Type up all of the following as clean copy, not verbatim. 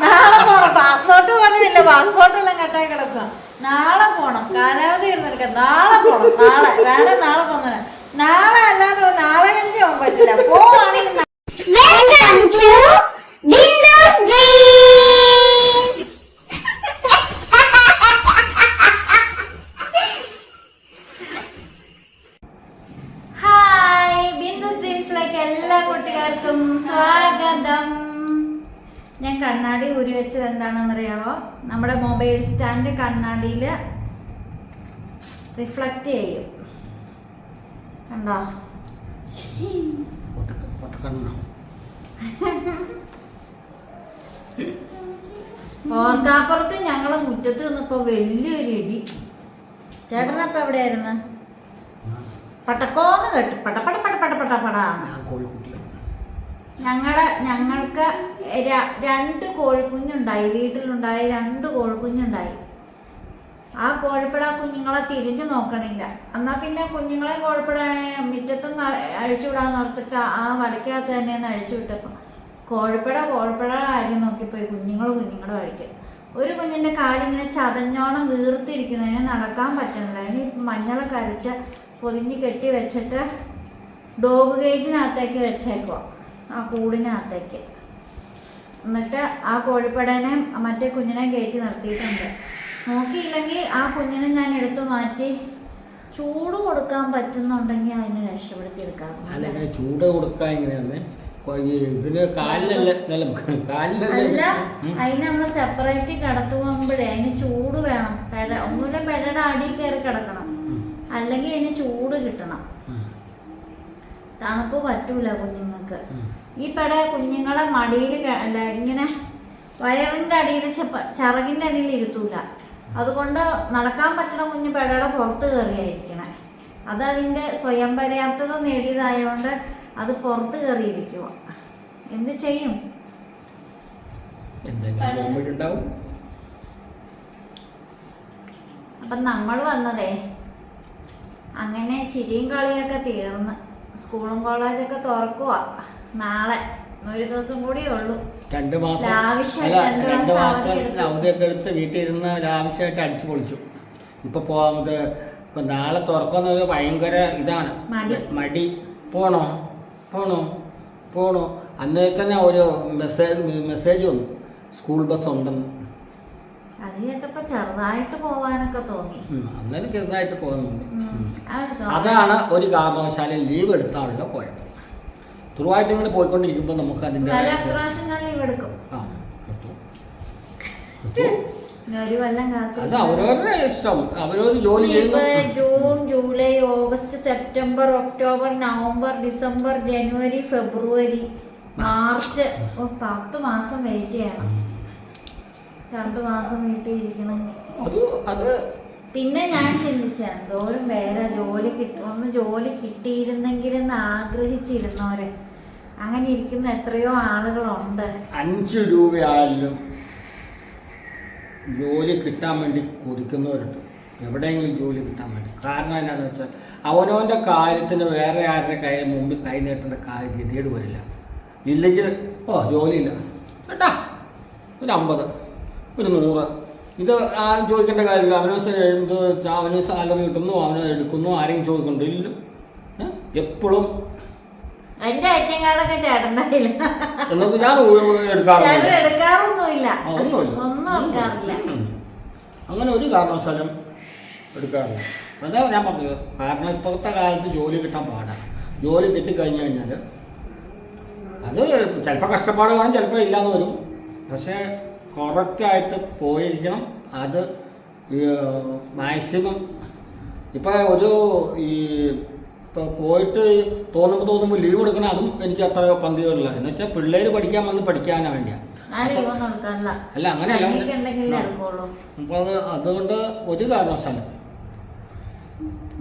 നാളെ പോണം. പാസ്പോർട്ട് പോലും ഇല്ല, പാസ്പോർട്ട് എല്ലാം കട്ടായി കിടക്കുക. നാളെ പോണം, കാലാവധി ഇരുന്നെടുക്കാം. നാളെ പോണം, നാളെ വേണം, നാളെ പോന്ന. നാളെ അല്ലാതെ നാളെ കഴിഞ്ഞ് പോകാൻ പറ്റില്ല. പോവാണെങ്കിൽ എല്ലാ കുട്ടികൾക്കും സ്വാഗതം. ഞാൻ കണ്ണാടി ഊരി വെച്ചത് എന്താണെന്നറിയാമോ? നമ്മുടെ മൊബൈൽ സ്റ്റാൻഡ് കണ്ണാടിയിൽ റിഫ്ലക്റ്റ് ചെയ്യും. കണ്ടോ? ഓർക്കാപ്പുറത്ത് ഞങ്ങളെ മുറ്റത്ത് നിന്നപ്പോ വലിയൊരു ഇടി. ചേട്ടനപ്പ എവിടെയായിരുന്നു? പട്ടക്കോന്ന് കേട്ടു. ഞങ്ങൾക്ക് 2 കോഴിക്കുഞ്ഞുണ്ടായി. വീട്ടിലുണ്ടായി 2 കോഴിക്കുഞ്ഞുണ്ടായി. ആ കോഴിപ്പട കുഞ്ഞുങ്ങളെ തിരിഞ്ഞു നോക്കണില്ല. എന്നാൽ പിന്നെ കുഞ്ഞുങ്ങളെ കോഴിപ്പട മുറ്റത്തുനിന്ന് അഴിച്ചുവിടാന്ന് ഓർത്തിട്ട് ആ വടക്കകത്ത് തന്നെ ഒന്ന് അഴിച്ചു വിട്ടപ്പോൾ കോഴിപ്പട കാര്യം നോക്കിപ്പോയി കുഞ്ഞുങ്ങളുടെ വഴിക്ക്. ഒരു കുഞ്ഞിൻ്റെ കാലിങ്ങനെ ചതഞ്ഞോണം വീർത്തിരിക്കുന്നതിന് നടക്കാൻ പറ്റണില്ല. അതിന് മഞ്ഞളൊക്കെ അരച്ച് പൊതിഞ്ഞ് കെട്ടി വെച്ചിട്ട് ഡോഗ് കേജിനകത്തേക്ക് വെച്ചേക്കുക, ആ കൂടിനകത്തേക്ക്. എന്നിട്ട് ആ കോഴിപ്പടനെ മറ്റേ കുഞ്ഞിനെ കയറ്റി നിർത്തിയിട്ടുണ്ട്. നോക്കിയില്ലെങ്കിൽ ആ കുഞ്ഞിനെ ഞാൻ എടുത്തു മാറ്റി ചൂട് കൊടുക്കാൻ പറ്റുന്നുണ്ടെങ്കിൽ അതിനെ രക്ഷപ്പെടുത്തി എടുക്കാം. ചൂട് കൊടുക്കാൻ അല്ല, അതിന് നമ്മൾ സെപ്പറേറ്റ് കിടത്തുമ്പോഴേ അതിന് ചൂട് വേണം. ഒന്നുമില്ല, പെടയുടെ അടിയിൽ കയറി കിടക്കണം, അല്ലെങ്കിൽ അതിന് ചൂട് കിട്ടണം. തണുപ്പ് പറ്റൂല കുഞ്ഞുങ്ങൾക്ക്. ഈ പെട കുഞ്ഞുങ്ങളെ മടിയിൽ അല്ല, ഇങ്ങനെ വയറിൻ്റെ അടിയിൽ ചിറകിൻ്റെ അടിയിൽ ഇരുത്തൂല. അതുകൊണ്ട് നടക്കാൻ പറ്റണ കുഞ്ഞ് പെടയുടെ പുറത്ത് കയറിയായിരിക്കണേ. അതതിൻ്റെ സ്വയം പര്യാപ്തത നേടിയതായതുകൊണ്ട് അത് പുറത്ത് കയറിയിരിക്കുക. എന്ത് ചെയ്യും? അപ്പം നമ്മൾ വന്നതേ അങ്ങനെ ചിരിയും കളിയൊക്കെ തീർന്ന് സ്കൂളും കോളേജൊക്കെ തുറക്കുക. നാളെ ഒരു ദിവസം കൂടിയേ ഉള്ളൂ. 2 മാസം അവധിയൊക്കെ എടുത്ത് വീട്ടിൽ ഇരുന്ന് ആവശ്യമായിട്ട് അടിച്ചു പൊളിച്ചു. ഇപ്പൊ നാളെ തുറക്കുന്നത് ഭയങ്കര ഇതാണ്, മടി. പോണോ അന്നേ തന്നെ ഒരു മെസ്സേജ് വന്നു, സ്കൂൾ ബസ് ഉണ്ടെന്ന്. അത് കേട്ടപ്പോ ചെറുതായിട്ട് പോവാനൊക്കെ തോന്നി. അന്നേരം ചെറുതായിട്ട് പോകുന്നുണ്ട്. അതാണ് ഒരു കാരണവശാലും ലീവ് എടുത്താണല്ലോ കുഴപ്പം. തുറവായിട്ട് ഇങ്ങനെ പോയിക്കൊണ്ടിരിക്കുമ്പോൾ നമുക്ക് അതിന്റെ ലീവ് എടുക്കും. അത് അവരവരുടെ ഇഷ്ടം, അവരവര് ജോലി ചെയ്യുന്നു. June, July, August, September, October, November, December, January, February, March. 10 മാസം വെയിറ്റ് ചെയ്യണം. 2 മാസം വീട്ടിൽ ഇരിക്കണമെങ്കിൽ. പിന്നെ ഞാൻ ചിന്തിച്ച എന്തോരം വേറെ ജോലി കിട്ടിയിരുന്നെങ്കിലെന്ന് ആഗ്രഹിച്ചിരുന്നവര് അങ്ങനെ ഇരിക്കുന്ന എത്രയോ ആളുകളുണ്ട്. 5 രൂപയായാലും ജോലി കിട്ടാൻ വേണ്ടി കൊതിക്കുന്നവരുണ്ട്, എവിടെയെങ്കിലും ജോലി കിട്ടാൻ വേണ്ടി. കാരണം എന്നാന്ന് വെച്ചാൽ അവനവൻ്റെ കാര്യത്തിന് വേറെ ആരുടെ മുമ്പിൽ കൈ നീട്ടേണ്ട ഗതികേട് വരില്ല. ഇല്ലെങ്കിൽ ജോലിയില്ല കേട്ടാ, ഒരു 50, ഒരു 100, ഇത് ആരും ചോദിക്കേണ്ട കാര്യമില്ല. അവന് സാലറി കിട്ടുന്നു, അവന് എടുക്കുന്നു, ആരെയും ചോദിക്കണ്ടില്ല. എപ്പോഴും എന്റെ ഐറ്റം കാർഡൊക്കെ ചേട്ടൻ്റെ എന്നത് ഞാൻ എടുക്കാറൊന്നുമില്ല. അങ്ങനെ ഒരു കാരണവശാലും എടുക്കാറില്ല. അതാ ഞാൻ പറഞ്ഞത്. കാരണം ഇപ്പോഴത്തെ കാലത്ത് ജോലി കിട്ടാൻ പാടാണ്. ജോലി കിട്ടിക്കഴിഞ്ഞു കഴിഞ്ഞാൽ അത് ചിലപ്പോൾ കഷ്ടപ്പാട് കാണും, ചിലപ്പോൾ ഇല്ലാന്ന് വരും. പക്ഷേ കറക്റ്റായിട്ട് പോയിരിക്കണം. അത് മാക്സിമം ഇപ്പോൾ ഇപ്പോൾ പോയിട്ട് തോന്നുമ്പോൾ ലീവ് എടുക്കണം. അതും എനിക്ക് അത്ര പന്തികളില്ല. എന്ന് വെച്ചാൽ പിള്ളേർ പഠിക്കാൻ വന്ന് പഠിക്കാനാണ് വേണ്ടിയാണ്. അല്ല, അങ്ങനെയല്ല. അപ്പോൾ അതുകൊണ്ട് ഒരു കാരണവശാലും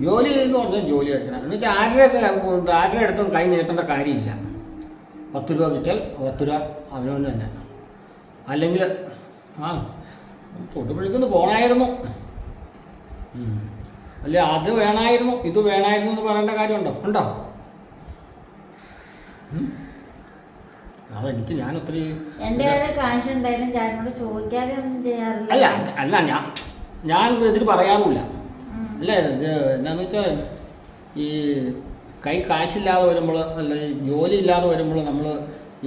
ജോലി എന്ന് പറഞ്ഞാൽ ജോലി എടുക്കണം. എന്ന് വെച്ചാൽ ആരുടെ അടുത്തും കൈ നീട്ടേണ്ട കാര്യമില്ല. 10 രൂപ കിട്ടിയാൽ 10 രൂപ അവനവന് തന്നെ. അല്ലെങ്കിൽ തൊട്ടുപിടിക്കുന്നു പോണായിരുന്നു, അല്ലെ അത് വേണമായിരുന്നു, ഇത് വേണമായിരുന്നു എന്ന് പറയേണ്ട കാര്യമുണ്ടോ? അതെനിക്ക് ഞാൻ ഒത്തിരി എന്റെ കയ്യിൽ കാശ് ഉണ്ടായാലും ചേട്ടനോട് ചോദിക്കാതെ ഒന്നും ചെയ്യാറില്ല. അല്ല അല്ല ഞാൻ ഇതിൽ പറയാറില്ല. അല്ലേ എന്നാന്ന് വെച്ചാൽ ഈ കൈ കാശില്ലാതെ വരുമ്പോൾ അല്ല ഈ ജോലി ഇല്ലാതെ വരുമ്പോൾ നമ്മൾ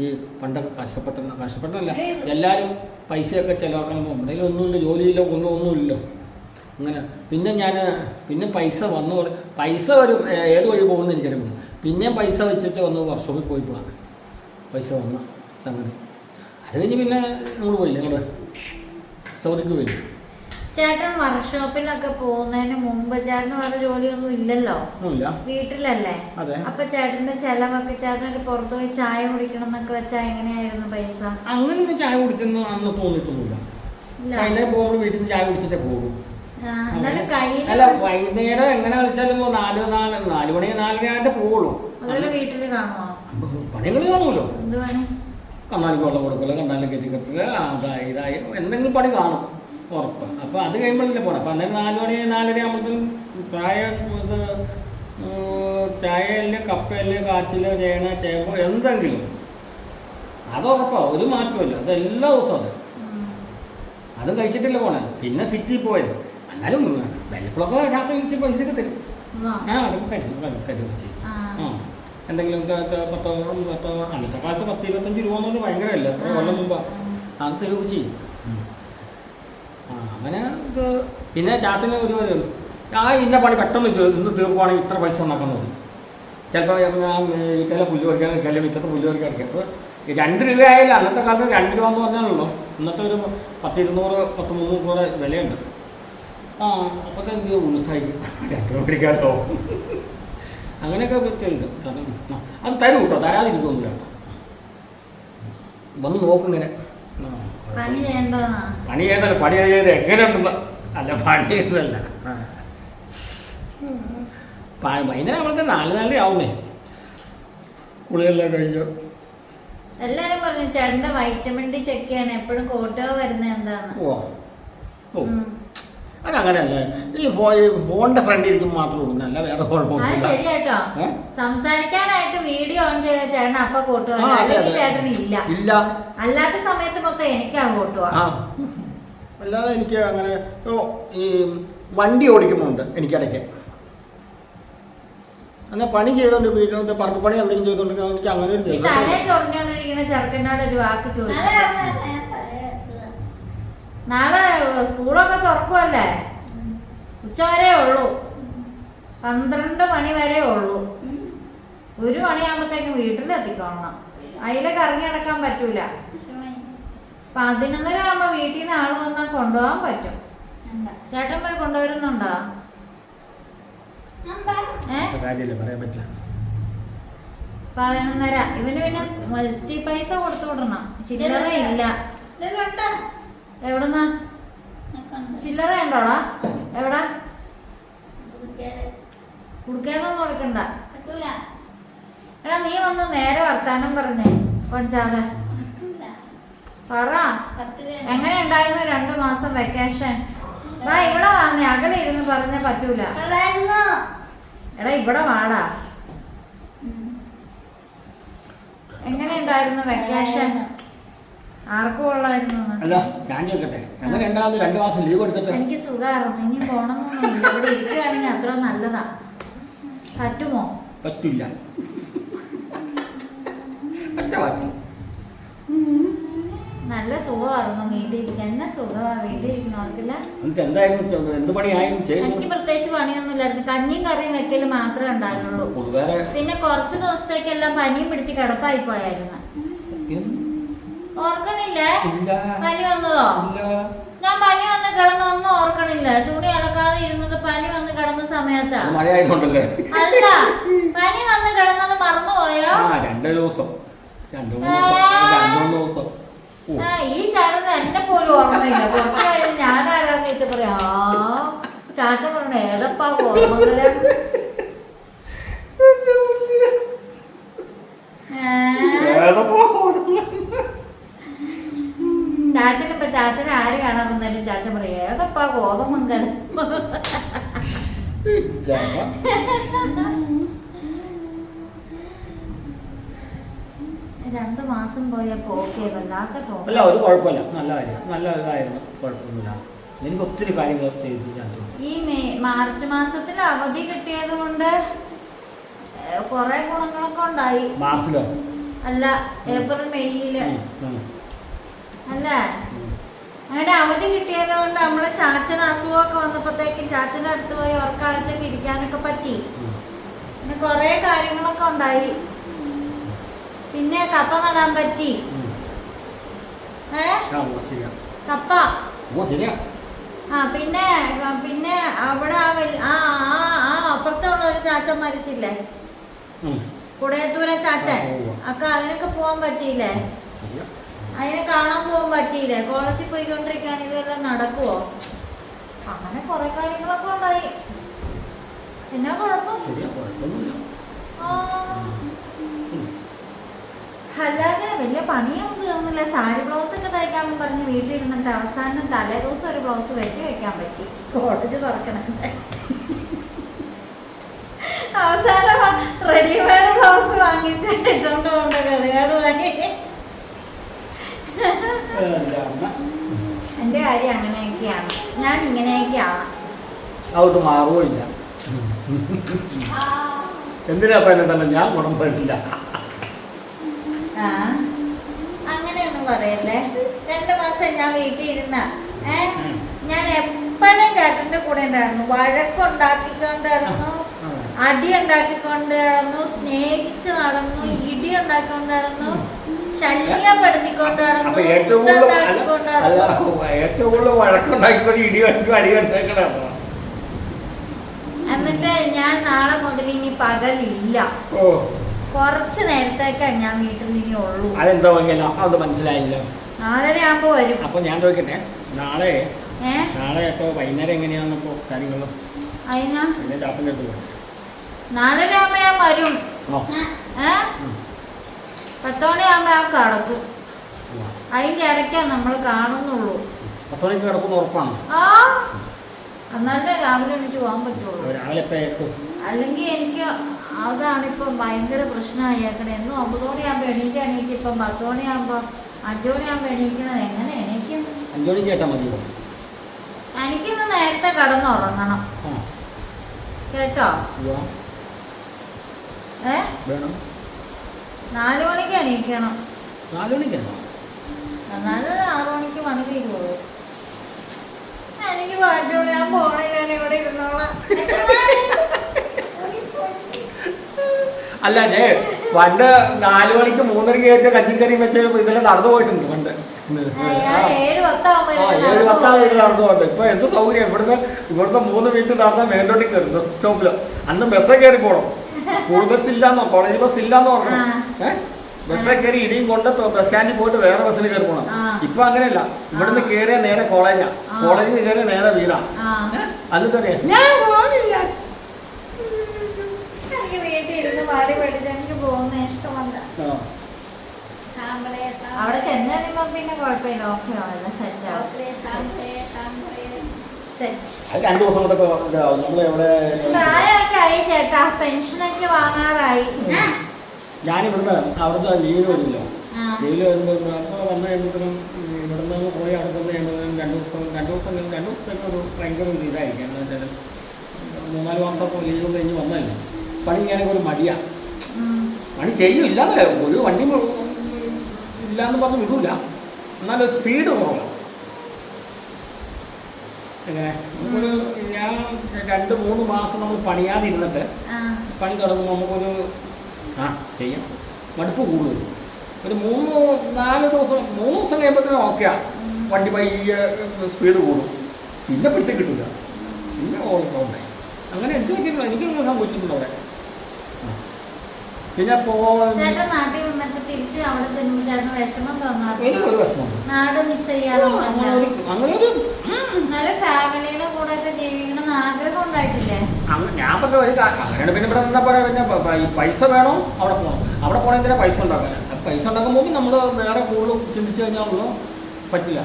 ഈ പണ്ടൊക്കെ കഷ്ടപ്പെട്ടല്ല എല്ലാവരും പൈസയൊക്കെ ചിലവാക്കണം. എന്തെങ്കിലും ഒന്നുമില്ല, ജോലിയില്ല, ഒന്നുമില്ല അങ്ങനെ. പിന്നെ പൈസ വന്നു പൈസ വരും, ഏത് വഴി പോകുമെന്ന് എനിക്കറിയാം. പിന്നെയും പൈസ വെച്ചിട്ട് വന്ന് വർക്ക്ഷോപ്പിൽ പോയി പോകാം, പൈസ വന്ന സംഗതി. അത് കഴിഞ്ഞ് പിന്നെ നമ്മൾ പോയില്ലേ, ഞങ്ങൾ സൗദിക്ക് പോയില്ലേ. ചേട്ടൻ വർക്ക്ഷോപ്പിലൊക്കെ പോകുന്നതിന് മുമ്പ് ചേട്ടന് വേറെ ജോലിയൊന്നും ഇല്ലല്ലോ, വീട്ടിലല്ലേ? അപ്പൊ ചേട്ടന്റെ ചെലവൊക്കെ ചേട്ടന് പുറത്തു പോയി ചായ കുടിക്കണം എന്നൊക്കെ വെച്ചാൽ എങ്ങനെയായിരുന്നു പൈസ? അങ്ങനെ ചായ കുടിക്കുന്ന അന്ന് തോന്നിയിട്ടൊന്നുമില്ല. വൈകുന്നേരം പോകുമ്പോൾ വീട്ടിൽ നിന്ന് ചായ കുടിച്ചിട്ടേ പോകും. അല്ല വൈകുന്നേരം എങ്ങനെ വെച്ചാലും 4 മണി 4:30 പോവുള്ളൂ. വീട്ടില് കാണുമോ? പണികൾ കാണുമല്ലോ. എന്ത് പണി? കന്നാലിക്ക് വെള്ളം കൊടുക്കില്ല, കന്നാലിന് കയറ്റി കെട്ടുക, ഇതായി എന്തെങ്കിലും പണി കാണും ഉറപ്പ്. അപ്പോൾ അത് കഴിയുമ്പോഴല്ലേ പോകണം. അപ്പം അന്നേരം 4 മണി 4:30 ആകുമ്പോഴത്തേനും ചായയല്ലേ കപ്പയല്ലേ കാച്ചിലോ ചേന ചേമ്പോ എന്തെങ്കിലും അതുറപ്പാ, ഒരു മാറ്റമില്ല. അത് എല്ലാ ദിവസവും അതും കഴിച്ചിട്ടില്ല പോണേ. പിന്നെ സിറ്റിയിൽ പോയത് എന്നാലും വെല്ലപ്പോഴൊക്കെ രാത്രി ഇച്ചിരി പൈസയൊക്കെ തരും. അതൊക്കെ തരും ചെയ്യും. എന്തെങ്കിലും 10 അന്നത്തെ കാലത്ത് 10-25 രൂപ എന്നുള്ളത് ഭയങ്കരമല്ല, എത്ര കൊല്ലം മുമ്പ് അത് തരുക ചെയ്യും. അങ്ങനെ ഇത് പിന്നെ ചാച്ചന് ഒരു ഇന്ന പണി പെട്ടെന്ന് ഇന്ന് തീർക്കുവാണെങ്കിൽ ഇത്ര പൈസ ഉണ്ടാക്കാൻ തോന്നി. ചിലപ്പോൾ ഞാൻ വീട്ടിലെ പുല്ല് പറിക്കാൻ എടുക്കാല്ലേ, മിറ്റത്തെ പുല്ല് പറിക്കാൻ എടുക്കുക. അപ്പോൾ 2 രൂപ ആയാലും അന്നത്തെ കാലത്ത് 2 രൂപ എന്ന് പറഞ്ഞാണല്ലോ. ഇന്നത്തെ ഒരു 10-200-300 രൂപയുടെ വിലയുണ്ട്. അപ്പോഴത്തെ എന്ത് ഉത്സാഹിക്കും, 2 രൂപ പിടിക്കാമല്ലോ. അങ്ങനെയൊക്കെ ചെയ്തു. അത് തരും കേട്ടോ, തരാതിരിക്കൊന്നുമില്ല കേട്ടോ. വന്ന് നോക്കിങ്ങനെ പണി ചെയ്തല്ല, പണി ചെയ്ത് എങ്ങനെ ഉണ്ടെന്ന് അല്ല, പണി ചെയ്തല്ല. വൈകുന്നേരം നമ്മളത്തെ 4 ആവുന്നേ, കുളിയെല്ലാം കഴിച്ചു. എല്ലാരും പറഞ്ഞു ചേട്ടന്റെ വൈറ്റമിൻ ഡി ചെക്ക് ചെയ്യണം, എപ്പോഴും കോട്ടോ വരുന്നത് എന്താന്ന്. അതങ്ങനെയല്ല, ഈ ഫോണിന്റെ ഫ്രണ്ട് ഇരിക്കും മാത്രമേ ഉള്ളൂ, നല്ല വേറെ കുഴപ്പമൊന്നും. ശരിയാട്ടോ, സംസാരിക്കാനായിട്ട് വീഡിയോ ഓൺ ചെയ്ത ചേട്ടൻ അപ്പൊ കോട്ടോ, ചേട്ടൻ ഇല്ല. അല്ലാത്ത സമയത്ത് മൊത്തം എനിക്കാ കോട്ടോ. അല്ലാതെ എനിക്ക് അങ്ങനെ ഈ വണ്ടി ഓടിക്കുന്നുണ്ട് എനിക്കിടയ്ക്ക്. എന്നാൽ പണി ചെയ്തോണ്ട് വീട്ടിൽ പറമ്പ് പണി എന്തെങ്കിലും ചെയ്തോണ്ടിരിക്കുന്ന എനിക്ക് അങ്ങനെ ഒരു തലേ ചൊറിഞ്ഞോണ്ടിരിക്കുന്ന ചെറുക്കനോട് ഒരു വാക്ക് ചോദിച്ചു. നാളെ സ്കൂളൊക്കെ തുറക്കുമല്ലേ, ഉച്ചവരെ ഉള്ളൂ, 12 മണി വരെ ഉള്ളൂ. 1 മണിയാകുമ്പോഴത്തേക്കും വീട്ടിലെത്തിക്കോളണം. അതിലൊക്കെ ഇറങ്ങി നടക്കാൻ പറ്റൂല. 11:30 ആകുമ്പോ വീട്ടിൽ നിന്ന് ആള് വന്നാൽ കൊണ്ടുപോകാൻ പറ്റും. ചേട്ടൻ പോയി കൊണ്ടുവരുന്നുണ്ടോ? 11:30. ഇവന് പിന്നെ എസ്റ്റി പൈസ കൊടുത്തു വിടണം, ചില്ലറ ഇല്ല. എവിടുന്നാ ചില്ലറ ഉണ്ടോടാ? എവിടാ? കുടുക്കേന്നൊന്നും കൊടുക്കണ്ട. എടാ നീ വന്ന് നേരെ വർത്താനം പറഞ്ഞേ കൊഞ്ചാതെ പറ. എങ്ങനെ ഉണ്ടായിരുന്നു 2 മാസം വെക്കേഷൻ? വാ ഇവിടെ വന്നേ, അകലെ ഇരുന്ന് പറഞ്ഞ പറ്റൂല. എടാ ഇവിടെ വാടാ. എങ്ങനെ ഉണ്ടായിരുന്നു വെക്കേഷൻ? ആർക്കും ഉള്ളായിരുന്നു. എനിക്ക് സുഖമായിരുന്നു. ഇനി പോണമെന്നൊന്നുമില്ല, ഇവിടെ ഇരിക്കുകയാണെങ്കിൽ അത്ര നല്ലതാ. പറ്റുമോ? പറ്റില്ല. നല്ല സുഖമായിരുന്നു വീട്ടിലിരിക്കാൻ. എന്നെ സുഖമാണ് വീട്ടിലിരിക്കണവർക്കില്ല. എനിക്ക് പ്രത്യേകിച്ച് പണിയൊന്നുമില്ലായിരുന്നു. കഞ്ഞിയും കറിയും വെക്കല് മാത്രമേ ഉണ്ടായിരുന്നുള്ളൂ. പിന്നെ കുറച്ച് ദിവസത്തേക്കെല്ലാം പനിയും പിടിച്ച് കിടപ്പായി പോയായിരുന്നു. ഓർക്കണില്ലേ പനി വന്നതോ? ഞാൻ പനി വന്ന് കിടന്നൊന്നും ഓർക്കണില്ല. തുണി അലക്കാതെ ഇരുന്നത് പനി വന്ന് കിടന്ന സമയത്താ. അല്ല, പനി വന്ന് കിടന്നത് മറന്നുപോയോ? ഈ ചേട്ടന് എന്നെ പോലും ഓർമ്മയില്ല. കുറച്ച് കഴിഞ്ഞ് ഞാൻ ആരാന്ന് ചോദിച്ചാ പറയാ ചാച്ച പറഞ്ഞ ഏതപ്പാ ഓർമ്മ. ചാച്ചനിപ്പ ചാച്ചനെ ആര് കാണാൻ വന്നാലും ചാച്ചൻ പറയാ ഏതപ്പാ ഗോതമംഗല. 2 മാസം പോയപ്പോ ഓക്കെ വല്ലാത്ത അല്ല ഒരു കുഴപ്പമില്ല, നല്ല കാര്യം, നല്ല ഇതായിരുന്നു, കുഴപ്പമൊന്നുമില്ല. എനിക്ക് ഒത്തിരി കാര്യങ്ങൾ ചെയ്തു ഞാൻ തോന്നുന്നു. ഈ മാർച്ച് മാസത്തിൽ അവധി കിട്ടിയത് കൊണ്ട് കുറെ ഗുണങ്ങളൊക്കെ ഉണ്ടായി. മാർച്ചിലോ? അല്ല, ഏപ്രിൽ മെയ്യില് അല്ലേ? അങ്ങനെ അവധി കിട്ടിയത് കൊണ്ട് നമ്മള് ചാച്ചന് അസുഖമൊക്കെ വന്നപ്പോഴത്തേക്കും ചാച്ചൻ്റെ അടുത്ത് പോയി ഉറക്കടച്ചൊക്കെ ഇരിക്കാനൊക്കെ പറ്റി. പിന്നെ കുറെ കാര്യങ്ങളൊക്കെ ഉണ്ടായി. പിന്നെ കപ്പ നടാൻ പറ്റി. കപ്പ പിന്നെ പിന്നെ അവിടെ അപ്പുറത്തുള്ള ഒരു ചാച്ചൻ മരിച്ചില്ലേ, കുടയത്തൂരെ ചാച്ചൻ. അക്ക അതിനൊക്കെ പോവാൻ പറ്റിയില്ലേ, അതിനെ കാണാൻ പോകാൻ പറ്റിയില്ലേ. കോളേജിൽ പോയിക്കൊണ്ടിരിക്കുകയാണ്, ഇതെല്ലാം നടക്കുവോ? അങ്ങനെ കുറെ കാര്യങ്ങളൊക്കെ ഉണ്ടായി. എന്നാ കുഴപ്പം? അല്ലാതെ വലിയ പണിയൊന്നും തീർന്നില്ല. സാരി ബ്ലൗസ് ഒക്കെ തയ്ക്കാൻ പറഞ്ഞ് വീട്ടിൽ ഇരുന്നിട്ട് അവസാനം തലേ ദിവസം ഒരു ബ്ലൗസ് വെട്ടി വെക്കാൻ പറ്റി, കോളേജ് തുറക്കണം. അവസാനം റെഡിമെയ്ഡ് ബ്ലൗസ് വാങ്ങിച്ച് ഇട്ടോണ്ട് പോകണ്ട കഥകാട് വാങ്ങി. എന്റെ കാര്യം അങ്ങനെയൊക്കെയാണ്, ഞാൻ ഇങ്ങനെയൊക്കെയാണ്. അതോട്ട് മാറുകയില്ല. എന്തിനാ എന്നെ തന്നെ ഞാൻ ഗുണം വരില്ല. അങ്ങനെയൊന്നും പറയല്ലേ. 2 മാസം ഞാൻ വീട്ടിൽ ഇരുന്ന ഞാൻ എപ്പോഴും ചേട്ടന്റെ കൂടെ ഉണ്ടായിരുന്നു. വഴക്കുണ്ടാക്കിക്കൊണ്ട് നടന്നു, അടി ഉണ്ടാക്കിക്കൊണ്ട് നടന്നു, സ്നേഹിച്ച് നടന്നു, ഇടി ഉണ്ടാക്കിക്കൊണ്ട് നടന്നു, ശല്യപ്പെടുത്തിക്കൊണ്ട് നടന്നു, ഏറ്റവും കൂടുതൽ വഴക്കുണ്ടാക്കിക്കൊണ്ട് ഇടി അടി ഉണ്ടാക്കണോ? എന്നിട്ട് ഞാൻ നാളെ മുതൽ ഇനി പകലില്ല, കുറച്ച് നേരത്തേക്കാ ഞാൻ വീട്ടിൽ ഇനി ഉള്ളൂ. അതെന്താ അത് മനസ്സിലായില്ല. 4:30 വരും. അപ്പൊ ഞാൻ ചോദിക്കട്ടെ, നാളെ ഇപ്പൊ വൈകുന്നേരം എങ്ങനെയാണെന്നപ്പോ കാര്യങ്ങളും? അതിനാ ചാപ്പന്റെ അടുത്ത് 4:30 ഞാൻ വരും. 10 മണിയാകുമ്പോ ഞാൻ കിടക്കും. അതിന്റെ ഇടയ്ക്കാ നമ്മൾ കാണുന്നുള്ളൂ. 10 മണിക്ക് കിടക്കുന്ന ഉറപ്പാണ്? എന്നാലേ രാവിലെ എനിക്ക് പോകാൻ പറ്റുള്ളൂ. രാവിലെ അല്ലെങ്കിൽ എനിക്ക് അതാണിപ്പം ഭയങ്കര പ്രശ്നമായേക്കണേ. എന്നും 9 മണിയാകുമ്പോൾ എണീറ്റ് ഇപ്പം 10 മണിയാകുമ്പോ 5 മണിയാകുമ്പോ എണീക്കണത് എങ്ങനെ എണീക്കും? 5 മണിക്ക് കേട്ടാ മതി. എനിക്കിന്ന് നേരത്തെ കിടന്നുറങ്ങണം കേട്ടോ. 4 മണിക്ക് എണീക്കണം. 4 മണിക്കാണോ? എന്നാലും 6 മണിക്ക് പണി തീരുള്ളൂ. എനിക്ക് പാട്ടോളൂ, ഞാൻ പോണില്ല, ഇവിടെ ഇരുന്നോളാം. അല്ല, പണ്ട് 4 മണിക്ക് 3:30 കയറ്റ കച്ചിക്കറി വെച്ച് ഇതെല്ലാം നടന്നു പോയിട്ടുണ്ട് പണ്ട്. 7:10 നടന്നു പോയിട്ട് ഇപ്പൊ എന്ത് സൗകര്യം. ഇവിടുത്തെ 3 മിനിറ്റ് നടന്നാൽ മേലോട്ട് കയറും ബസ് സ്റ്റോപ്പില്. അന്ന് ബസ്സേ കയറി പോണം. സ്കൂൾ ബസ് ഇല്ലാന്നോ കോളേജ് ബസ് ഇല്ലാന്ന് പറഞ്ഞു. ബസ്സേ കയറി ഇടിയും കൊണ്ട് ബസ് സ്റ്റാൻഡിൽ പോയിട്ട് വേറെ ബസ്സിൽ കയറി പോകണം. ഇപ്പൊ അങ്ങനെയല്ല, ഇവിടുന്ന് കയറിയ നേരെ കോളേജാ, കോളേജിൽ നിന്ന് കയറിയ നേരെ വീടാ. അതൊക്കെ അറിയാം. എനിക്ക് പോകുന്ന ഇഷ്ടമല്ല. അവിടെ ചെന്ന് കഴിയുമ്പോ പിന്നെ കുഴപ്പമില്ല, ഓക്കെ ആണല്ലോ, സെറ്റ് ആവും. 2 ദിവസം കൊണ്ടൊക്കെ പ്രായമൊക്കെ ആയി ചേട്ടാ, പെൻഷനൊക്കെ വാങ്ങാറായി. ഞാനിവിടുന്ന് അവിടുത്തെ ലീവിന് വരുമല്ലോ, ലീവിൽ വരുമ്പോൾ അപ്പോൾ വന്നു കഴിയുമ്പോഴത്തേനും ഇവിടുന്ന് പോയി അവിടെ വന്ന് കഴിയുമ്പോഴത്തേനും 2 ദിവസത്തേക്ക് ഒരു ഭയങ്കര ഒരു ഇതായിരിക്കും. എന്താ വെച്ചാൽ 3-4 മാസം ലീവ് കഴിഞ്ഞ് വന്നല്ലേ, പണി ചെയ്യാനൊക്കെ ഒരു മടിയാണ്. പണി ചെയ്യും, ഇല്ലാതെ ഒരു വണ്ടി ഇല്ലയെന്ന് പറഞ്ഞ് വിടൂല, എന്നാലും സ്പീഡ് കുറവാണ്. എങ്ങനെ നമുക്കൊരു ഞാൻ 2-3 മാസം നമ്മൾ പണിയാതിരുന്നിട്ട് പണി തുടങ്ങുമ്പോൾ നമുക്കൊരു ചെയ്യാം മടുപ്പ് കൂടുതൽ. ഒരു 3-4 ദിവസം 3 ദിവസം കഴിയുമ്പോഴത്തേനും ഓക്കെയാണ്, വണ്ടി പയ്യെ സ്പീഡ് കൂടും, പിന്നെ പൈസ കിട്ടില്ല, പിന്നെ ഓൾറൗണ്ടായി. അങ്ങനെ എന്ത് വെച്ചിട്ടുണ്ടോ, എനിക്കൊന്നും സംഭവിച്ചിട്ടുണ്ടോ അവിടെ. പിന്നെ നാട്ടിൽ വന്നിട്ട് തിരിച്ച് അവിടെ ചെന്ന് വിഷമം തോന്നാറുണ്ട്. എനിക്കൊരു വിഷമം, നാട് മിസ് ചെയ്യാതെ ഫാമിലിയുടെ കൂടെ ഒക്കെ ജീവിക്കണം ആഗ്രഹം ഉണ്ടായിട്ടില്ലേ? ഞാൻ പറഞ്ഞ ഒരു അങ്ങനെയാണ്. പിന്നെ ഇവിടെ എന്താ പറയാ, പിന്നെ ഈ പൈസ വേണോ അവിടെ പോകണം, അവിടെ പോകണമെങ്കിൽ പൈസ ഉണ്ടാക്കാൻ. പൈസ ഉണ്ടാക്കുമ്പോൾ നമ്മൾ വേറെ കൂടുതൽ ചിന്തിച്ചു കഴിഞ്ഞാൽ ഒന്നും പറ്റില്ല.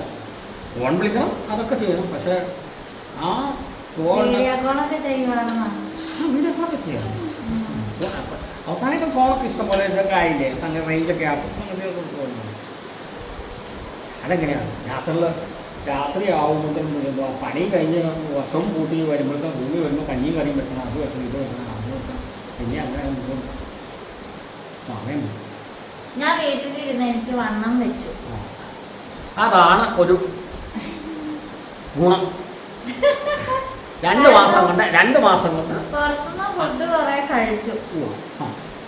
ഫോൺ വിളിക്കണം, അതൊക്കെ ചെയ്യണം. പക്ഷേ ആ വീഡിയോ കോളൊക്കെ ചെയ്യുവാണെന്നാണ്. വീഡിയോ കോളൊക്കെ ചെയ്യണം. അവസാനം ഫോണൊക്കെ ഇഷ്ടംപോലെ ഇതൊക്കെ ആയില്ലേ, അങ്ങനെ റേഞ്ചൊക്കെ ആക്കും. അതെങ്ങനെയാണ് രാത്രി ആവുമ്പോഴത്തേക്കും പണി കഴിഞ്ഞ് വർഷം കൂട്ടി വരുമ്പോഴത്തെ ഭൂമി വരുമ്പോൾ കഞ്ഞിയും കറിയും വെക്കണം, അത് വെക്കണം, ഇത് വെക്കണം, അത് വെക്കണം, പിന്നെ അങ്ങനെ സമയം. ഞാൻ വീട്ടിലിരുന്ന് എനിക്ക് വണ്ണം വെച്ചു. അതാണ് ഒരു ഗുണം. 2 മാസം കൊണ്ട് പുറത്തുനിന്ന് ഫുഡ് കുറെ കഴിച്ചു.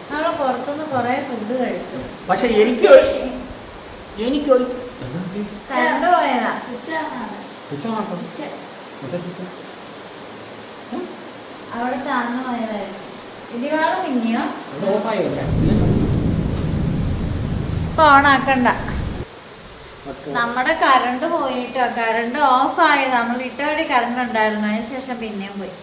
നമ്മള് പുറത്തുനിന്ന് കുറെ ഫുഡ് കഴിച്ചു. പക്ഷെ എനിക്കൊരു കറണ്ട് പോയതാ. അവിടെ താന്നു പോയതായിരുന്നു. ഇടിവാളം പിന്നെയോ ഇപ്പൊ ഓണാക്കണ്ട. നമ്മുടെ കറണ്ട് പോയിട്ടോ, കറണ്ട് ഓഫ് ആയത്. നമ്മൾ ഇട്ടവഴി കറണ്ട് ഉണ്ടായിരുന്നു, അതിന് ശേഷം പിന്നെയും പോയി.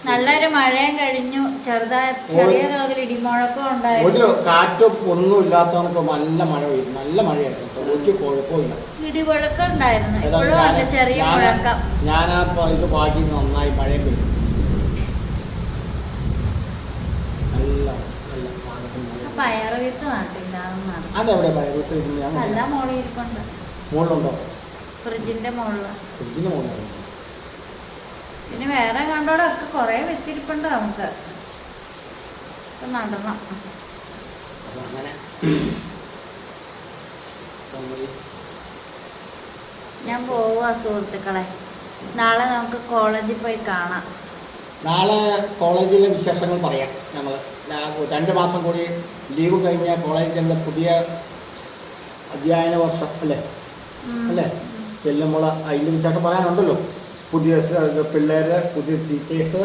നല്ലൊരു മഴയും കഴിഞ്ഞു, ചെറിയ തോതിൽ ഇടിമുഴക്കം ഉണ്ടായിരുന്നു. ഒരു കാറ്റും ഒന്നും ഇല്ലാത്തവർക്ക് നല്ല മഴ പെയ്യും, നല്ല മഴയായിരുന്നു, ഒരു കുഴപ്പമില്ല. ഇടിമുഴക്കം ഉണ്ടായിരുന്നു, ഇപ്പോഴും ഉണ്ട് ചെറിയ മുഴക്കം. ഞാനാ ഇത് ബാക്കി നന്നായി മഴ പെയ്യും. പയറ് വിത്ത് നട്ടില്ല. അതെവിടെ പയറ് വിത്ത്? നല്ല മോളിൽ ഇരിപ്പുണ്ട്. മുകളിലുണ്ടോ? ഫ്രിഡ്ജിന്റെ മുകളില്. ഫ്രിഡ്ജിന്റെ മുകളിലാണ്. പിന്നെ വേറെ കണ്ടോടൊക്കെ കൊറേ വിത്തിരിപ്പുണ്ട്, നമുക്ക് നടണം. ഞാൻ പോവുക സുഹൃത്തുക്കളെ. നാളെ നമുക്ക് കോളേജിൽ പോയി കാണാം. നാളെ കോളേജിലെ വിശേഷങ്ങൾ പറയാം. നമ്മൾ 2 മാസം കൂടി ലീവ് കഴിഞ്ഞ കോളേജിൻ്റെ പുതിയ അധ്യയന വർഷം അല്ലേ ചെല്ലുമ്പോൾ അതിൻ്റെ വിശേഷം പറയാനുണ്ടല്ലോ. പുതിയ പിള്ളേർ, പുതിയ ടീച്ചേഴ്സ്,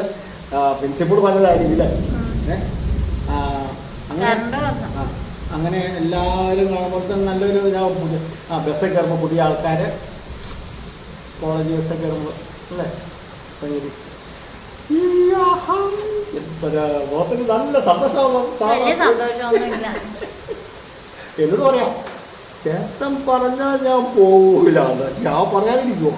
പ്രിൻസിപ്പൾ പലതായിരിക്കും അല്ലേ. അങ്ങനെ എല്ലാവരും കാണുമ്പോൾ നല്ലൊരു പുതിയ ബസ്സൊക്കെ കയറുമ്പോൾ പുതിയ ആൾക്കാർ കോളേജ് ബസ്സൊക്കെ കയറുമ്പോൾ അല്ലേ മുഖത്തിന് നല്ല സന്തോഷമാകും. എന്നോട് പറയാം, ചേട്ടൻ പറഞ്ഞാൽ ഞാൻ പോവില്ല, ഞാൻ പറഞ്ഞാലിരിക്കുമോ?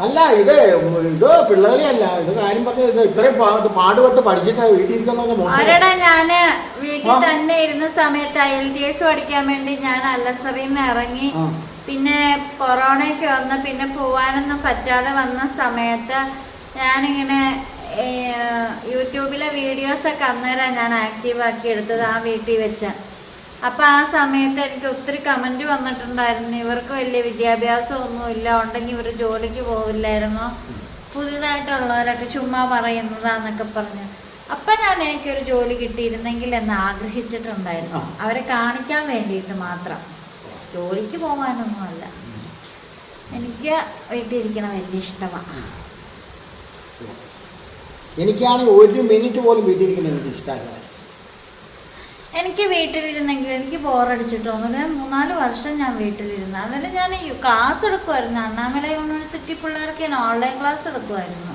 അല്ല, ഇത് പിള്ളേരെയല്ല, ഇത് കാര്യം പറഞ്ഞത് ഇത്രയും പാടുപെട്ട് പഠിച്ചിട്ട് വീട്ടിൽ ഇരിക്കുന്ന. ഞാന് വീട്ടിൽ തന്നെ ഇരുന്ന സമയത്ത് IELTS പഠിക്കാൻ വേണ്ടി ഞാൻ അല്ലസറിന്ന് ഇറങ്ങി. പിന്നെ കൊറോണയ്ക്ക് വന്ന് പിന്നെ പോവാനൊന്നും പറ്റാതെ വന്ന സമയത്ത് ഞാനിങ്ങനെ യൂട്യൂബിലെ വീഡിയോസൊക്കെ അന്നേരം ഞാൻ ആക്റ്റീവാക്കി എടുത്തത് ആ വീട്ടിൽ വെച്ച്. അപ്പം ആ സമയത്ത് എനിക്ക് ഒത്തിരി കമൻറ്റ് വന്നിട്ടുണ്ടായിരുന്നു, ഇവർക്ക് വലിയ വിദ്യാഭ്യാസമൊന്നുമില്ല, ഉണ്ടെങ്കിൽ ഇവർ ജോലിക്ക് പോവില്ലായിരുന്നോ, പുതിയതായിട്ടുള്ളവരൊക്കെ ചുമ്മാ പറയുന്നതാന്നൊക്കെ പറഞ്ഞ്. അപ്പം എനിക്കൊരു ജോലി കിട്ടിയിരുന്നെങ്കിൽ എന്ന് ആഗ്രഹിച്ചിട്ടുണ്ടായിരുന്നു, അവരെ കാണിക്കാൻ വേണ്ടിയിട്ട് മാത്രം. ജോലിക്ക് പോകാനൊന്നുമല്ല. എനിക്ക് വീട്ടിലിരിക്കണം വലിയ ഇഷ്ടമാണ്. എനിക്കാണെങ്കിൽ 1 മിനിറ്റ് പോലും വീട്ടിലിരിക്കണം എനിക്ക് ഇഷ്ടമല്ല. എനിക്ക് വീട്ടിലിരുന്നെങ്കിൽ എനിക്ക് ബോറടിച്ചിട്ടൊന്നുമില്ല. 3-4 വർഷം ഞാൻ വീട്ടിലിരുന്നു. അതിൽ ഞാൻ ക്ലാസ് എടുക്കുമായിരുന്നു. അണ്ണാമല യൂണിവേഴ്സിറ്റി പിള്ളേർക്ക് ഞാൻ ഓൺലൈൻ ക്ലാസ് എടുക്കുമായിരുന്നു.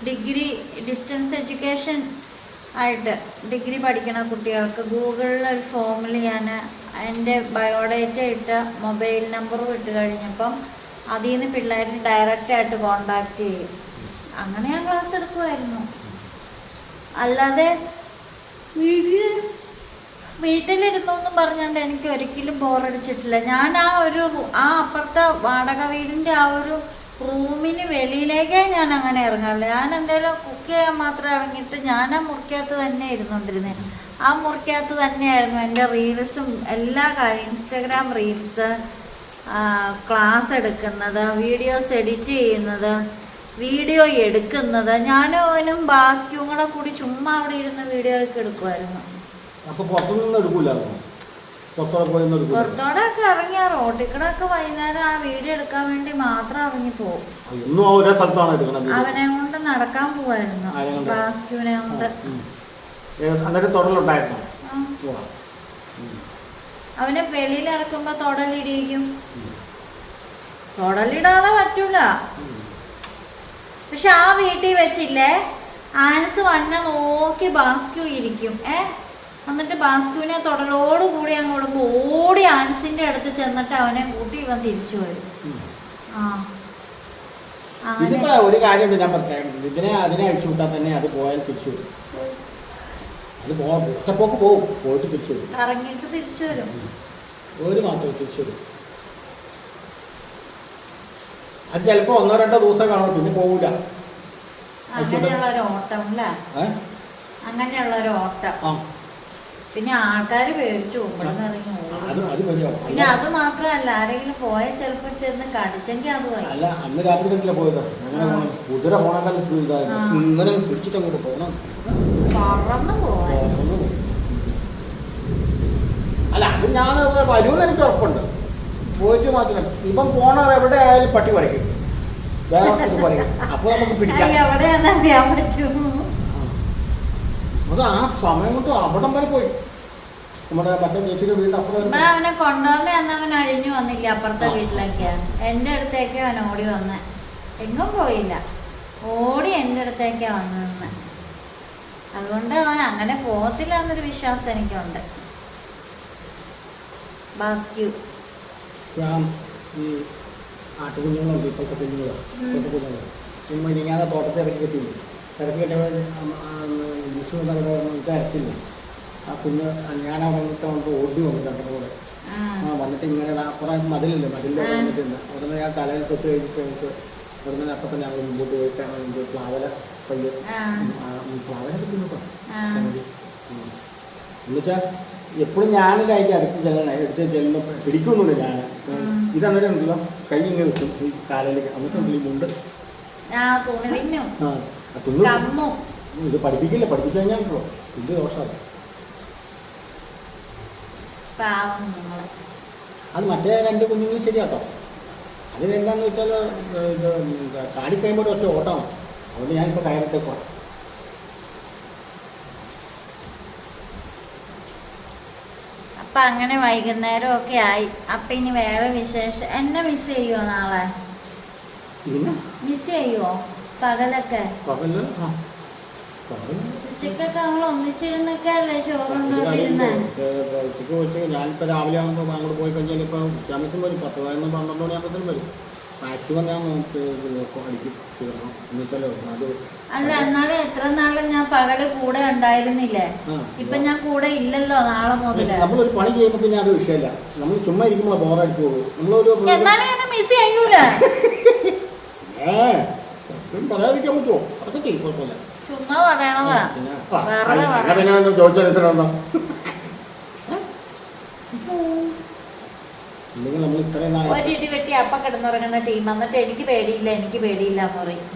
ഡിഗ്രി ഡിസ്റ്റൻസ് എഡ്യൂക്കേഷൻ ആയിട്ട് ഡിഗ്രി പഠിക്കുന്ന കുട്ടികൾക്ക് ഗൂഗിളിൽ ഒരു ഫോമിൽ ഞാൻ എൻ്റെ ബയോഡേറ്റ ഇട്ട് മൊബൈൽ നമ്പറും ഇട്ട് കഴിഞ്ഞപ്പം അതിൽ നിന്ന് പിള്ളേർ ഡയറക്റ്റായിട്ട് കോണ്ടാക്ട് ചെയ്യും. അങ്ങനെ ഞാൻ ക്ലാസ് എടുക്കുമായിരുന്നു. അല്ലാതെ വീട്ടിലിരുന്നൊന്നും പറഞ്ഞാണ്ട് എനിക്ക് ഒരിക്കലും ബോറടിച്ചിട്ടില്ല. ഞാൻ ആ അപ്പുറത്തെ വാടക വീടിൻ്റെ ആ ഒരു റൂമിന് വെളിയിലേക്കേ ഞാൻ അങ്ങനെ ഇറങ്ങാറില്ല. ഞാൻ എന്തെങ്കിലും കുക്ക് ചെയ്യാൻ മാത്രം ഇറങ്ങിയിട്ട് ഞാൻ ആ മുറിക്കകത്ത് തന്നെ ഇരുന്നുകൊണ്ടിരുന്നത്. ആ മുറിക്കകത്ത് തന്നെയായിരുന്നു എൻ്റെ റീൽസും എല്ലാ കാര്യം. ഇൻസ്റ്റഗ്രാം റീൽസ്, ക്ലാസ് എടുക്കുന്നത്, വീഡിയോസ് എഡിറ്റ് ചെയ്യുന്നത്, വീഡിയോ എടുക്കുന്നത്. ഞാനും ബാസ്ക്യും കൂടെ കൂടി ചുമ്മാ അവിടെ ഇരുന്ന് വീഡിയോ ഒക്കെ എടുക്കുമായിരുന്നു. പുറത്തോടെ ഒക്കെ ഇറങ്ങിയ റോട്ടിൽ കൂടെ ഒക്കെ വൈകുന്നേരം ആ വീഡിയോ എടുക്കാൻ വേണ്ടി മാത്രം ഇറങ്ങി പോകും. അവനെ കൊണ്ട് നടക്കാൻ പോവായിരുന്നു, ബാസ്ക്യുവിനെ കൊണ്ട്. അവനെ വെളിയിൽ ഇറക്കുമ്പോ തൊടലിടിക്കും. തൊടലിടാതെ പറ്റൂല. പക്ഷെ ആ വീട്ടിൽ വെച്ചില്ലേ, ആൻസ് വന്ന നോക്കി ബാസ്ക്യു ഇരിക്കും. എന്നിട്ട് ബാസ്ക്യുവിനെ തൊടലോടുകൂടി അങ്ങ് കൊടുക്കുമ്പോൾ ഓടി ആൻസിന്റെ അടുത്ത് ചെന്നിട്ട് അവനെ കൂട്ടി ഇവൻ തിരിച്ചു വരും. ഇതിപ്പോ ഒരു കാര്യമുണ്ട് ഞാൻ പറയാം, അതിനെ അഴിച്ചു വിട്ടാൽ തന്നെ അത് പോയാൽ തിരിച്ചു വരും. അത് ഒറ്റപ്പോക്ക് പോകും, പോയിട്ട് തിരിച്ചു വരും. ഇറങ്ങിയിട്ട് തിരിച്ചു വരും. ഒരു മാത്രമേ തിരിച്ചു വരും. അത് ചിലപ്പോ 1-2 ദിവസം കാണും, പിന്നെ പോകൂല. അങ്ങനെയുള്ളൊരു ഓട്ടം അല്ലേ? അങ്ങനെയുള്ളൊരു ഓട്ടം. പിന്നെ ആൾക്കാര് പേടിച്ചു ഇവിടെ പിന്നെ അത് മാത്രമല്ല, ആരെങ്കിലും പോയാൽ ചിലപ്പോ ചെന്ന് കടിച്ചെങ്കിൽ അത് അല്ല. അന്ന് രാത്രി കണ്ടില്ല പോയത്, കുതിര പോണക്കാല സ്പീഡായിരുന്നു. ഇങ്ങനെ പിടിച്ചിട്ട് അങ്ങോട്ട് പോകണം, പറന്നു പോവാൻ. അല്ല അത് ഞാൻ വരുമെന്ന് എനിക്ക് ഉറപ്പുണ്ട്. പോയിട്ട് മാത്രം ഇപ്പം പോണ എവിടെ ആയാലും പട്ടി പറിക്കും, വേറെ പറിക്കും. അപ്പൊ നമുക്ക് പിടിക്കാം. എവിടെയാന്നറിയാൻ പറ്റും. അത് ആ സമയം കൊണ്ട് അവിടം വരെ പോയി. നമ്മുടെ മറ്റേ ചേച്ചിയുടെ വീട് അപ്പുറം. അവനെ കൊണ്ടുവന്ന് അവൻ അഴിഞ്ഞു വന്നില്ല അപ്പുറത്തെ വീട്ടിലേക്ക്. എൻ്റെ അടുത്തേക്ക് അവൻ ഓടി വന്നെ, എങ്ങും പോയില്ല, ഓടി എൻ്റെ അടുത്തേക്കാ വന്നു നിന്ന്. അതുകൊണ്ട് അവൻ അങ്ങനെ പോകത്തില്ല എന്നൊരു വിശ്വാസം എനിക്കുണ്ട്. ബാസ്ക്യൂ ഈ ആട്ടുകുഞ്ഞുങ്ങളുണ്ട്, ഇപ്പോഴത്തെ കുഞ്ഞുങ്ങളോ, ഇപ്പോഴത്തെ കുഞ്ഞുങ്ങൾ ചുമ്മാ ഇരിക്കാതെ തോട്ടത്തിൽ ഇറക്കി കെട്ടിയില്ല. ഇറക്കി കെട്ടിയപ്പോൾ ജ്യൂസ് അവിടെ അരച്ചില്ല. ആ കുഞ്ഞ് ഞാനവിടെ വന്നിട്ട് ഓടി വന്നു രണ്ടും കൂടെ. വന്നിട്ട് ഇങ്ങനെ കുറേ മതിലില്ല, മതിലിൻ്റെ വന്നിട്ടില്ല. അവിടെ ഞാൻ തലയിൽ തൊട്ട് കഴിഞ്ഞിട്ട് എനിക്ക് അവിടെ നിന്ന് അപ്പം തന്നെ ഞങ്ങൾ മുമ്പോട്ട് പോയിട്ട് പ്ലാവല പയ്യ പ്ലാവലൊക്കെ തിന്നോ. എന്നുവെച്ചാൽ എപ്പോഴും ഞാനിൻ്റെ അതിൻ്റെ എടുത്ത് ചെല്ലുമ്പോൾ പിടിക്കൊന്നുമില്ല ഞാൻ. ഇതന്നേരം ഉണ്ടല്ലോ കൈ ഇങ്ങനെ വെക്കും ഈ കാലയിലേക്ക്, എന്നിട്ടുണ്ടല്ലോ ഈ മുണ്ട് തിന്നു. ഇത് പഠിപ്പിക്കില്ല, പഠിപ്പിച്ചു കഴിഞ്ഞാൽ ഇത് ദോഷമാണ്. അത് മറ്റേ 2 കുഞ്ഞുങ്ങൾ ശരിയാട്ടോ. അതിനെന്താണെന്ന് വെച്ചാൽ ചാടിക്കഴിയുമ്പോൾ ഒറ്റ ഓട്ടമാണ്. അതുകൊണ്ട് ഞാനിപ്പോൾ കയറത്തേക്കോ. അപ്പൊ അങ്ങനെ വൈകുന്നേരം ഒക്കെ ആയി. അപ്പൊ ഇനി വേറെ വിശേഷം. എന്നെ മിസ് ചെയ്യുവോ നാളെ? മിസ് ചെയ്യുവോ പകലൊക്കെ? ഉച്ചക്കൊക്കെ നമ്മൾ ഒന്നിച്ചിരുന്നൊക്കെ അല്ലേ ചോറുണ്ടോണ്ടിരുന്നേ? ഉച്ചക്ക് വെച്ച് ഞാനിപ്പോൾ രാവിലെ ആകുമ്പോൾ അങ്ങോട്ട് പോയി കഴിഞ്ഞാൽ ഇപ്പോൾ സമയത്തും വരും, 10-12 മണി ആകുമ്പോഴത്തേനും വരും. മാക്സിമം ഞാൻ അടിക്കും തീർന്നു. എന്നുവെച്ചാലോ അത് അല്ല, എന്നാലും എത്ര നാളും ഞാൻ പകല് കൂടെ ഉണ്ടായിരുന്നില്ലേ? ഇപ്പൊ ഞാൻ കൂടെ ഇല്ലല്ലോ നാളെ മുതല്. നമ്മളൊരു പണി ചെയ്യുമ്പോൾ പിന്നെ അത് വിഷയമല്ല, നമ്മൾ ചുമ്മാ ഇരിക്കുമ്പോൾ ബോറടിക്കുള്ളൂ. എന്നാലും എന്നെ മിസ് ചെയ്യൂല. പറയാതിരിക്കാൻ പറ്റുമോ? അതൊക്കെ ചെയ്യും, കുഴപ്പമില്ല. ചുമ്മാ പറയണതാ. പിന്നെ ചോദിച്ചാൽ എത്ര ഒരിടി വെട്ടി അപ്പ കിടന്നുറങ്ങുന്ന ടീം. എന്നിട്ട് എനിക്ക് പേടിയില്ല, എനിക്ക് പേടിയില്ല എന്ന് പറയും.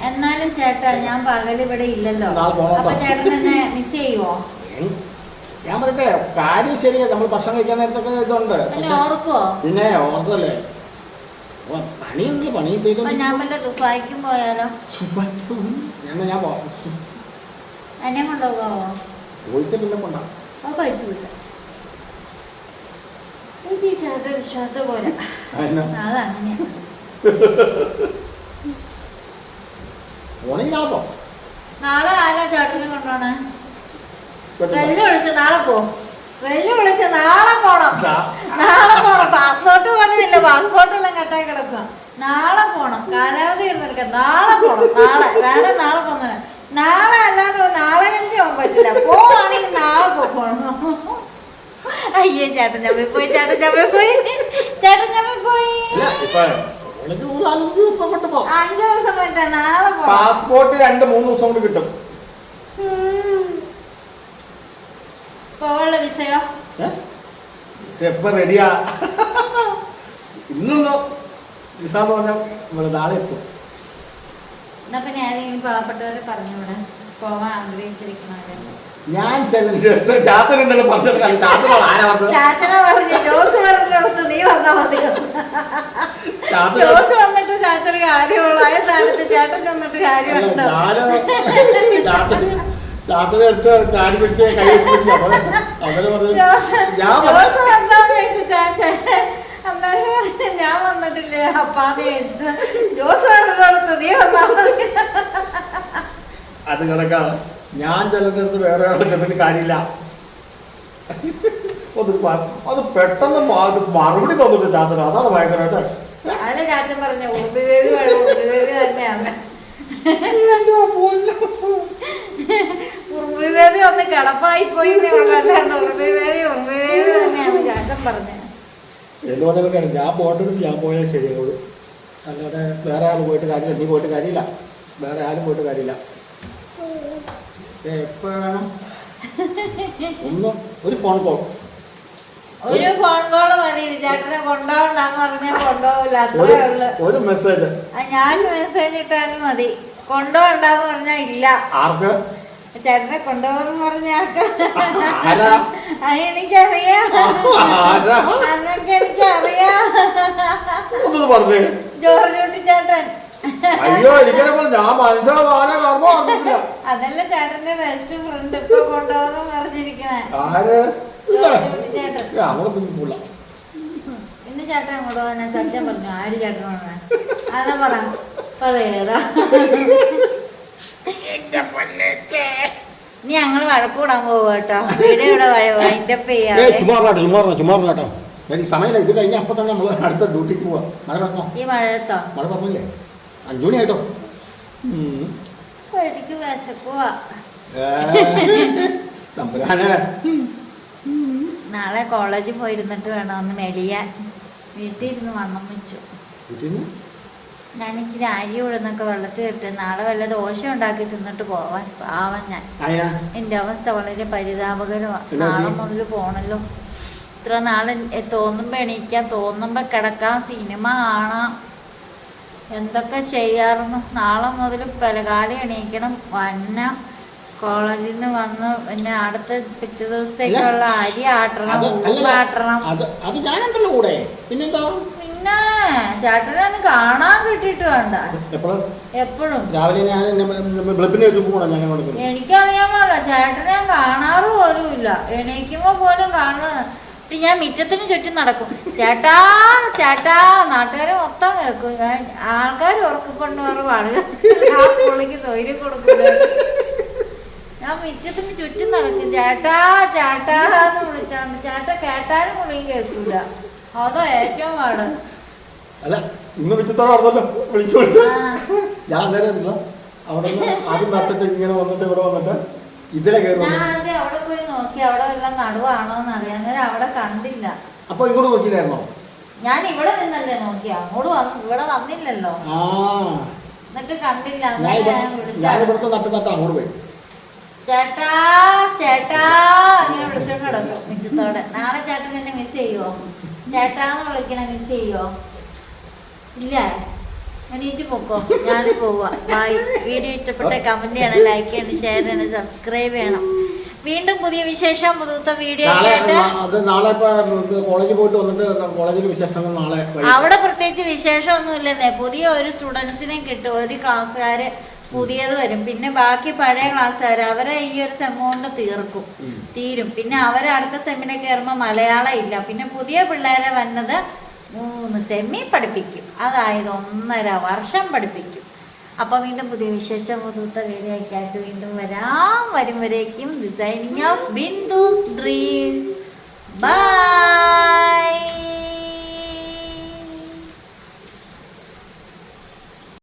എന്നാലും ചേട്ടാ ഞാൻ പകൽ ഇവിടെ ഇല്ലല്ലോ, അപ്പൊ ചേട്ടൻ എന്നെ മിസ് ചെയ്യുവോ? ഞാൻ പറയട്ടെ, കാര്യം ശരിയാ. നമ്മൾ ഭക്ഷണം കഴിക്കാൻ നേരത്തൊക്കെ ഇതുണ്ട്, ഓർക്കുവോ? പിന്നെ ഓർക്കല്ലേ, പണിയുണ്ടല്ലോ, പണി ചെയ്ത് ഞാൻ വല്ല ദുബായിക്കും പോയാലോ? ഞാൻ എന്നെ കൊണ്ടുപോകാവോ? പോയിട്ട് പിന്നെ കൊണ്ടാവും. പറ്റൂല, എനിക്ക് ചേട്ടൻ വിശ്വാസം പോലെ. അതങ്ങനെയാ. നാളെ ആരാ ചേട്ടനെ കൊണ്ടോണേ? വെല്ലു വിളിച്ച് നാളെ പോ. വെല്ലു വിളിച്ച് നാളെ പോണം, നാളെ പോണം. പാസ്പോർട്ട് പോലെയല്ല, പാസ്പോർട്ട് എല്ലാം കട്ടായി കിടക്കുക. നാളെ പോണം, കാലാവധി ഇരുന്നെടുക്കാം. നാളെ പോണം, നാളെ വേണം. നാളെ പോന്നെ, നാളെ അല്ലാതെ നാളെ കഴിഞ്ഞ് പോകാൻ പറ്റില്ല. പോവാണെങ്കിൽ നാളെ പോകണം. അയ്യേ ചേട്ടൻ ചമ്മി പോയി, ചേട്ടൻ ചമ്മി പോയി, ചേട്ടൻ ചമ്മി പോയി. 5 ദിവസം പറ്റാ, നാളെ പോണം. പാസ്പോർട്ട് 2-3 ദിവസം കൊണ്ട് കിട്ടും. പോവാനുള്ള വിസയോ? ഇപ്പൊ റെഡിയാ. ഇന്നൊന്നോ വിസ എന്ന് പറഞ്ഞാൽ ഇവിടെ നാളെ എത്തും. എന്നാ പിന്നെ ഏതെങ്കിലും പാവപ്പെട്ടവരെ പറഞ്ഞൂടെ പോവാൻ ആഗ്രഹിച്ചിരിക്കണവരെ? ഞാൻ ചാച്ചൻ എന്തെങ്കിലും പറഞ്ഞിട്ട് ചാച്ചന പറഞ്ഞു ജോസ് പറഞ്ഞിടത്ത് നീ വന്നാ മതി. ജോസ് വന്നിട്ട് ചാച്ചന് കാര്യമുള്ളൂ, ആ സ്ഥാനത്ത് ചേട്ടൻ ചെന്നിട്ട് കാര്യമുണ്ടോ? ചാച്ചനെ എടുത്ത് ചാടി പിടിച്ച് കൈ പിടിച്ചു. അങ്ങനെ പറഞ്ഞു ഞാൻ വന്നിട്ടില്ലേ അപ്പാന്ന് ചോദിച്ചു. ജോസ് പറഞ്ഞിടത്ത് നീ വന്നാ മതി. അത് കണക്കാണ്. ഞാൻ ചിലരുടെ അടുത്ത് വേറെ ചെന്നിട്ട് കാര്യമില്ല. അത് പെട്ടെന്ന് മറുപടി തന്നിട്ട് ചാച്ചൻ, അതാണ് ഭയങ്കരമായിട്ട്. അല്ല ചാച്ചൻ പറഞ്ഞ ഉറുമ്പി വേവി തന്നെയാണ്. ഉറുമ്പി വേവി ഒന്ന് കിടപ്പായി പോയി അല്ലാണ്ട് ഉറുമ്പി വേവി തന്നെയാണ് ചാച്ചൻ പറഞ്ഞത്. എന്ന് പറഞ്ഞാൽ ഞാൻ പോകേണ്ടത് ഞാൻ പോയാൽ ശരിയാവുള്ളൂ, അല്ലാതെ വേറെ ആൾ പോയിട്ട് കാര്യമില്ല. നീ പോയിട്ട് കാര്യമില്ല, വേറെ ആരും പോയിട്ട് കാര്യമില്ല. പക്ഷെ എപ്പോൾ വേണം ഒന്ന് ഒരു ഫോൺ കോൾ മതി. ചേട്ടനെ കൊണ്ടുപോകണ്ടെന്ന് പറഞ്ഞാൽ കൊണ്ടുപോകില്ല, അത്രേ ഉള്ളു. ഒരു മെസ്സേജ്, ഞാൻ മെസ്സേജ് ഇട്ടാലും മതി. കൊണ്ടുപോകണ്ടെന്ന് പറഞ്ഞാൽ ഇല്ല. ആർക്ക്? ചേട്ടനെ കൊണ്ടുപോകുന്ന പറഞ്ഞാക്ക് എനിക്കറിയാം, അന്നൊക്കെ എനിക്കറിയാം. പറഞ്ഞേ ജോർജ് കുട്ടി ചേട്ടൻ. അയ്യോ എനിക്കറിയാം, ഞാൻ അതല്ല ചേട്ടന്റെ ബെസ്റ്റ് ഫ്രണ്ട് ഇപ്പൊ കൊണ്ടുപോകുന്ന പറഞ്ഞിരിക്കണേ. പിന്നെ ചേട്ടൻ അങ്ങോട്ട് പോകാൻ സത്യം പറഞ്ഞു. ആര് ചേട്ടൻ പറഞ്ഞ അതാ പറയടാ. ഇനി ഞങ്ങള് വഴക്കൂടാൻ പോവുക കേട്ടോ. വീഡിയോ ഇവിടെ വൈൻഡപ്പ് ചെയ്യാം. സമയമില്ല, ഇത് കഴിഞ്ഞ അപ്പൊ തന്നെ നമ്മള് അടുത്ത ഡ്യൂട്ടിക്ക് പോവാ. മഴ പറഞ്ഞോ? ഈ മഴയത്തോ? മഴ പറഞ്ഞില്ലേ? 5 മണിയായിട്ടോ. എനിക്ക് വിശക്കുവാ. നാളെ കോളേജിൽ പോയിരുന്നിട്ട് വേണം ഒന്ന് മെലിയാൻ. വീട്ടിൽ ഇരുന്ന് വണ്ണം വെച്ചു. ഞാൻ ഇച്ചിരി അരി ഉഴുന്നൊക്കെ വെള്ളത്തിൽ ഇട്ട് നാളെ വല്ല ദോശ ഉണ്ടാക്കി തിന്നിട്ട് പോവാൻ പാവം ഞാൻ. എന്റെ അവസ്ഥ വളരെ പരിതാപകരമാണ്. നാളെ മുതൽ പോണല്ലോ. ഇത്ര നാളെ തോന്നുമ്പോ എണീക്കാം, തോന്നുമ്പോ കിടക്കാം, സിനിമ കാണാം, എന്തൊക്കെ ചെയ്യാറുന്നു. നാളെ മുതൽ പലകാലം എണീക്കണം, വന്ന കോളേജിൽ നിന്ന് വന്ന് പിന്നെ അടുത്ത പിറ്റേ ദിവസത്തേക്കുള്ള അരി ആട്ടണം, ആട്ടണം. പിന്നെ ചേട്ടനെ ഒന്ന് കാണാൻ കിട്ടിയിട്ട് വേണ്ട എപ്പോഴും. എനിക്കറിയാൻ പാടില്ല, ചേട്ടനെ കാണാറ് പോലും ഇല്ല. എണീക്കുമ്പോ പോലും കാണുന്ന ഞാൻ മിറ്റത്തിന് ചുറ്റും നടക്കും. ചേട്ടാ ചേട്ടാ നാട്ടുകാരെ മൊത്തം കേൾക്കും. ആൾക്കാർ ഉറക്കൊണ്ടുപോറ് പാടുക, ആ പുള്ളിക്ക് തൊഴിൽ കൊടുക്കില്ല. ഞാൻ മിറ്റത്തിന് ചുറ്റും നടക്കും. ചേട്ടാ ചേട്ടാ എന്ന് വിളിച്ചാണ്. ചേട്ടാ കേട്ടാലും പുള്ളി കേൾക്കൂല. അതോ ഏറ്റവും പാട്. അല്ല ഇന്ന് മിറ്റത്തോടെ വിളിച്ചു വിളിച്ചു ഞാൻ നേരം അവിടെ ആദ്യം നട്ടിട്ട് ഇങ്ങനെ വന്നിട്ട് ഇവിടെ വന്നിട്ട് ഇതിലെ കയറി. ഞാൻ അവിടെ പോയി നോക്കി അവിടെ വല്ല നടുവാണോന്ന് അറിയാൻ. നേരം അവിടെ കണ്ടില്ല. അപ്പൊ ഇങ്ങോട്ട് നോക്കിയില്ലായിരുന്നോ? ഞാൻ ഇവിടെ നിന്നല്ലേ നോക്കി, അങ്ങോട്ട് ഇവിടെ വന്നില്ലല്ലോ. എന്നിട്ട് കണ്ടില്ല. അങ്ങോട്ട് പോയി ചേട്ടാ ചേട്ടാ അങ്ങനെ വിളിച്ചോണ്ട് കിടക്കും മിറ്റത്തോടെ. നാളെ ചേട്ടൻ എന്നെ മിസ് ചെയ്യുവോ? ചേട്ടാന്ന് വിളിക്കണ മിസ് ചെയ്യുവോ? ഇല്ല. എണീറ്റ് പോക്കോ, ഞാൻ പോവാ. ബൈ. വീഡിയോ ഇഷ്ടപ്പെട്ട കമന്റ് ചെയ്യണം, ലൈക്ക് ചെയ്യണം, ഷെയർ ചെയ്യണം, സബ്സ്ക്രൈബ് ചെയ്യണം. വീണ്ടും പുതിയ വിശേഷം പുതുത്ത വീഡിയോ അവിടെ പ്രത്യേകിച്ച് വിശേഷമൊന്നും ഇല്ലെന്നേ. പുതിയ ഒരു സ്റ്റുഡൻസിനെ കിട്ടും, ഒരു ക്ലാസ്സുകാര് പുതിയത് വരും. പിന്നെ ബാക്കി പഴയ ക്ലാസ്സുകാർ അവരെ ഈ ഒരു സെം കൊണ്ട് തീരും. പിന്നെ അവരെ അടുത്ത സെമ്മിനെ കയറുമ്പോൾ മലയാളം ഇല്ല. പിന്നെ പുതിയ പിള്ളേരെ വന്നത് 3 സെമ്മി പഠിപ്പിക്കും, അതായത് 1.5 വർഷം പഠിപ്പിക്കും. അപ്പോൾ വീണ്ടും പുതിയ വിശേഷം പുതുത്ത വീഡിയോ ആയിട്ട് വീണ്ടും വരും വരേക്കും designing of Bindu's dreams. By.